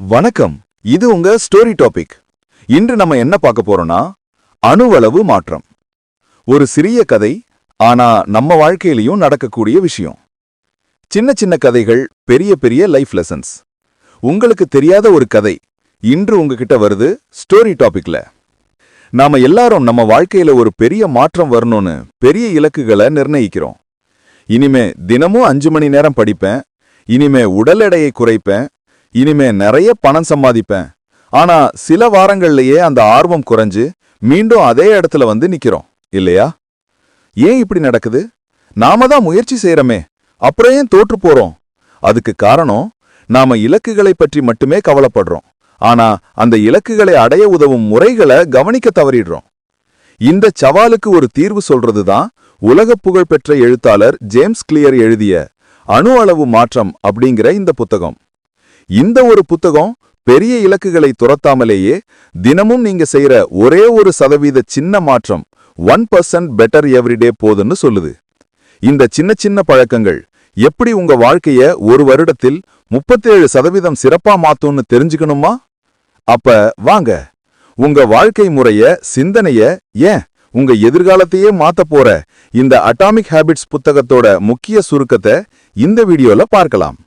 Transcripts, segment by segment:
வணக்கம். இது உங்க ஸ்டோரி டாபிக். இன்று நம்ம என்ன பார்க்க போறோம்னா அணுவளவு மாற்றம். ஒரு சிறிய கதை, ஆனா நம்ம வாழ்க்கையிலயும் நடக்கக்கூடிய விஷயம். சின்ன சின்ன கதைகள், பெரிய பெரிய லைஃப் லெசன்ஸ். உங்களுக்கு தெரியாத ஒரு கதை இன்று உங்ககிட்ட வருது ஸ்டோரி டாபிக்ல. நாம எல்லாரும் நம்ம வாழ்க்கையில ஒரு பெரிய மாற்றம் வரணும்னு பெரிய இலக்குகளை நிர்ணயிக்கிறோம். இனிமே தினமும் 5 மணி நேரம் படிப்பேன், இனிமே உடல் எடையை குறைப்பேன், இனிமே நிறைய பணம் சம்பாதிப்பேன். ஆனா சில வாரங்கள்லயே அந்த ஆர்வம் குறைஞ்சு மீண்டும் அதே இடத்துல வந்து நிக்கிறோம் இல்லையா? ஏன் இப்படி நடக்குது? நாம தான் முயற்சி செய்யறமே, அப்புறம் ஏன் தோற்று போறோம்? அதுக்கு காரணம், நாம இலக்குகளை பற்றி மட்டுமே கவலைப்படுறோம், ஆனா அந்த இலக்குகளை அடைய உதவும் முறைகளை கவனிக்க தவறிடுறோம். இந்த சவாலுக்கு ஒரு தீர்வு சொல்றதுதான் உலக புகழ்பெற்ற எழுத்தாளர் ஜேம்ஸ் கிளியர் எழுதிய அணு அளவு மாற்றம் அப்படிங்கிற இந்த புத்தகம். இந்த ஒரு புத்தகம் பெரிய இலக்குகளை துரத்தாமலேயே தினமும் நீங்க செய்யற ஒரே ஒரு சதவீத சின்ன மாற்றம் 1% பெட்டர் எவ்ரிடே போதுன்னு சொல்லுது. இந்த சின்ன சின்ன பழக்கங்கள் எப்படி உங்க வாழ்க்கைய ஒரு வருடத்தில் 37% சிறப்பா மாத்தும்னு தெரிஞ்சுக்கணுமா? அப்ப வாங்க, உங்க வாழ்க்கை முறைய, சிந்தனைய, ஏன் உங்க எதிர்காலத்தையே மாத்த போற இந்த அட்டாமிக் ஹேபிட்ஸ் புத்தகத்தோட முக்கிய சுருக்கத்தை இந்த வீடியோல பார்க்கலாம்.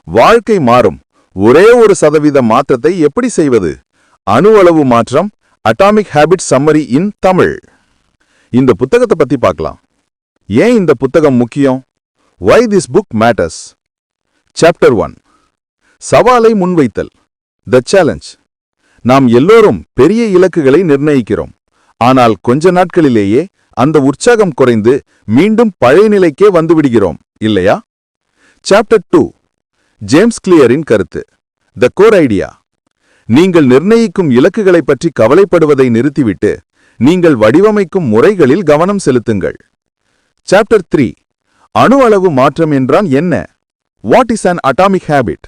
வாழ்க்கை மாறும், ஒரே ஒரு சதவீத மாற்றத்தை எப்படி செய்வது? அணு அளவு மாற்றம், அட்டாமிக் ஹேபிட் சம்மரி இன் தமிழ். இந்த புத்தகத்தை பத்தி பார்க்கலாம். ஏன் இந்த புத்தகம் முக்கியம்? Why this book matters? Chapter 1, சவாலை முன்வைத்தல், த சேலஞ்ச். நாம் எல்லோரும் பெரிய இலக்குகளை நிர்ணயிக்கிறோம், ஆனால் கொஞ்ச நாட்களிலேயே அந்த உற்சாகம் குறைந்து மீண்டும் பழைய நிலைக்கே வந்துவிடுகிறோம் இல்லையா? சாப்டர் 2, ஜேம்ஸ் கிளியரின் கருத்து, த கோர் ஐடியா. நீங்கள் நிர்ணயிக்கும் இலக்குகளை பற்றி கவலைப்படுவதை நிறுத்திவிட்டு நீங்கள் வடிவமைக்கும் முறைகளில் கவனம் செலுத்துங்கள். சாப்டர் 3, அணு அளவு மாற்றம் என்றால் என்ன? What is an atomic habit?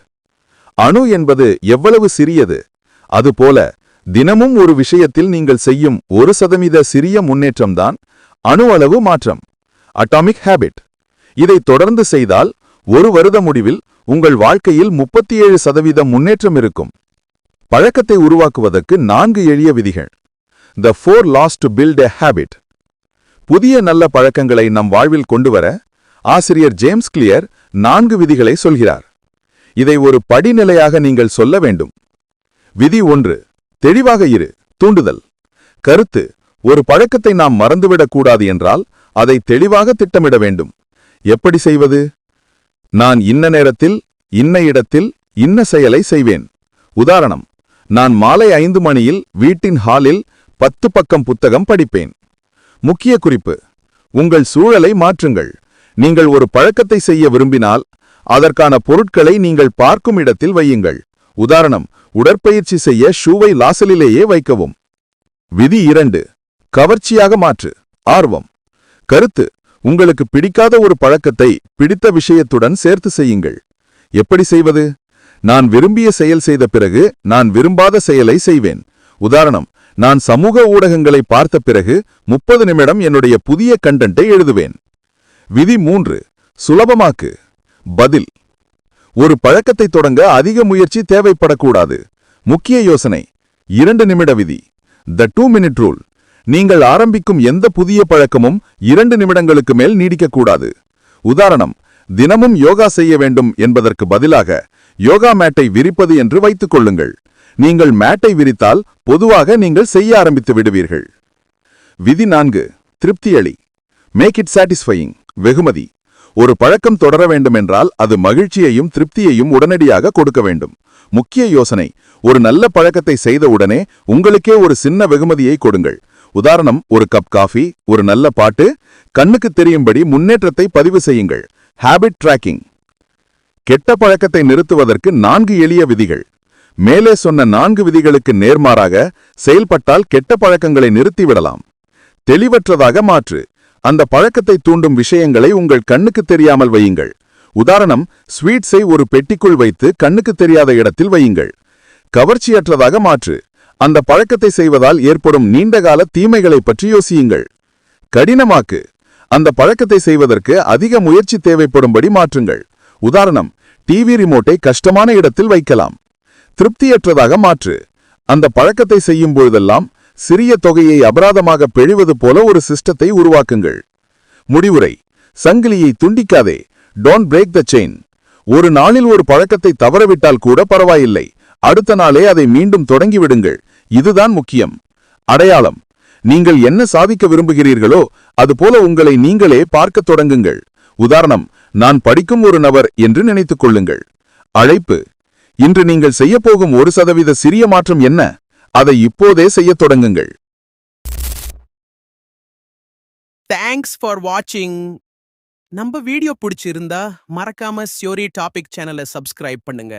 அணு என்பது எவ்வளவு சிறியது, அதுபோல தினமும் ஒரு விஷயத்தில் நீங்கள் செய்யும் 1% சிறிய முன்னேற்றம்தான் அணு அளவு மாற்றம், அட்டாமிக் ஹேபிட். இதை தொடர்ந்து செய்தால் ஒரு வருட முடிவில் உங்கள் வாழ்க்கையில் 37% முன்னேற்றம் இருக்கும். பழக்கத்தை உருவாக்குவதற்கு 4 எளிய விதிகள். The 4 laws to build a habit. புதிய நல்ல பழக்கங்களை நம் வாழ்வில் கொண்டுவர ஆசிரியர் ஜேம்ஸ் கிளியர் 4 விதிகளை சொல்கிறார். இதை ஒரு படிநிலையாக நீங்கள் சொல்ல வேண்டும். விதி 1, தெளிவாக இரு. தூண்டுதல். கருத்து: ஒரு பழக்கத்தை நாம் மறந்துவிடக்கூடாது என்றால் அதை தெளிவாக திட்டமிட வேண்டும். எப்படி செய்வது? நான் இன்ன நேரத்தில், இன்ன இடத்தில், இன்ன செயலை செய்வேன். உதாரணம், நான் மாலை 5 மணியில் வீட்டின் ஹாலில் 10 பக்கம் புத்தகம் படிப்பேன். முக்கிய குறிப்பு: உங்கள் சூழலை மாற்றுங்கள். நீங்கள் ஒரு பழக்கத்தை செய்ய விரும்பினால் அதற்கான பொருட்களை நீங்கள் பார்க்கும் இடத்தில் வையுங்கள். உதாரணம், உடற்பயிற்சி செய்ய ஷூவை லாசலிலேயே வைக்கவும். விதி 2, கவர்ச்சியாக மாற்று. ஆர்வம். கருத்து: உங்களுக்கு பிடிக்காத ஒரு பழக்கத்தை பிடித்த விஷயத்துடன் சேர்த்து செய்யுங்கள். எப்படி செய்வது? நான் விரும்பிய செயல் செய்த பிறகு நான் விரும்பாத செயலை செய்வேன். உதாரணம், நான் சமூக ஊடகங்களை பார்த்த பிறகு 30 நிமிடம் என்னுடைய புதிய கண்டென்ட்டை எழுதுவேன். விதி 3, சுலபமாக்கு. பதில்: ஒரு பழக்கத்தை தொடங்க அதிக முயற்சி தேவைப்படக்கூடாது. முக்கிய யோசனை: 2 நிமிட விதி, த 2 மினிட் ரூல். நீங்கள் ஆரம்பிக்கும் எந்த புதிய பழக்கமும் 2 நிமிடங்களுக்கு மேல் நீடிக்கக்கூடாது. உதாரணம், தினமும் யோகா செய்ய வேண்டும் என்பதற்கு பதிலாக யோகா மேட்டை விரிப்பது என்று வைத்துக் கொள்ளுங்கள். நீங்கள் மேட்டை விரித்தால் பொதுவாக நீங்கள் செய்ய ஆரம்பித்து விடுவீர்கள். விதி 4, திருப்தியளி. Make it satisfying. வெகுமதி. ஒரு பழக்கம் தொடர வேண்டுமென்றால் அது மகிழ்ச்சியையும் திருப்தியையும் உடனடியாக கொடுக்க வேண்டும். முக்கிய யோசனை: ஒரு நல்ல பழக்கத்தை செய்த உடனே உங்களுக்கே ஒரு சின்ன வெகுமதியை கொடுங்கள். உதாரணம், ஒரு கப் காஃபி, ஒரு நல்ல பாட்டு, கண்ணுக்கு தெரியும்படி முன்னேற்றத்தை பதிவு செய்யுங்கள். Habit tracking. கெட்ட பழக்கத்தை நிறுத்துவதற்கு 4 எளிய விதிகள். மேலே சொன்ன 4 விதிகளுக்கு நேர்மாறாக செயல்பட்டால் கெட்ட பழக்கங்களை நிறுத்திவிடலாம். தெளிவற்றதாக மாற்று. அந்த பழக்கத்தை தூண்டும் விஷயங்களை உங்கள் கண்ணுக்கு தெரியாமல் வையுங்கள். உதாரணம், ஸ்வீட்ஸை ஒரு பெட்டிக்குள் வைத்து கண்ணுக்கு தெரியாத இடத்தில் வையுங்கள். கவர்ச்சியற்றதாக மாற்று. அந்த பழக்கத்தை செய்வதால் ஏற்படும் நீண்டகால தீமைகளை பற்றி யோசியுங்கள். கடினமாக்கு. அந்த பழக்கத்தை செய்வதற்கு அதிக முயற்சி தேவைப்படும்படி மாற்றுங்கள். உதாரணம், டிவி ரிமோட்டை கஷ்டமான இடத்தில் வைக்கலாம். திருப்தியற்றதாக மாற்று. அந்த பழக்கத்தை செய்யும் பொழுதெல்லாம் சிறிய தொகையை அபராதமாக பெழிவது போல ஒரு சிஸ்டத்தை உருவாக்குங்கள். முடிவுரை: சங்கிலியை துண்டிக்காதே. Don't break the chain. ஒரு நாளில் ஒரு பழக்கத்தை தவறவிட்டால் கூட பரவாயில்லை, அடுத்த நாளே அதை மீண்டும் தொடங்கிவிடுங்கள். இதுதான் முக்கியம். அடையாளம்: நீங்கள் என்ன சாதிக்க விரும்புகிறீர்களோ அதுபோல உங்களை நீங்களே பார்க்கத் தொடங்குங்கள். உதாரணம்: நான் படிக்கும் ஒரு நபர் என்று நினைத்துக் கொள்ளுங்கள். அழைப்பு: இன்று நீங்கள் செய்யப்போகும் 1% சிறிய மாற்றம் என்ன? அதை இப்போதே செய்யத் தொடங்குங்கள். தேங்க்ஸ் ஃபார் வாட்சிங். நம்ம வீடியோ பிடிச்சிருந்தா மறக்காம ஸ்யோரி டாபிக் சேனலை சப்ஸ்கிரைப் பண்ணுங்க.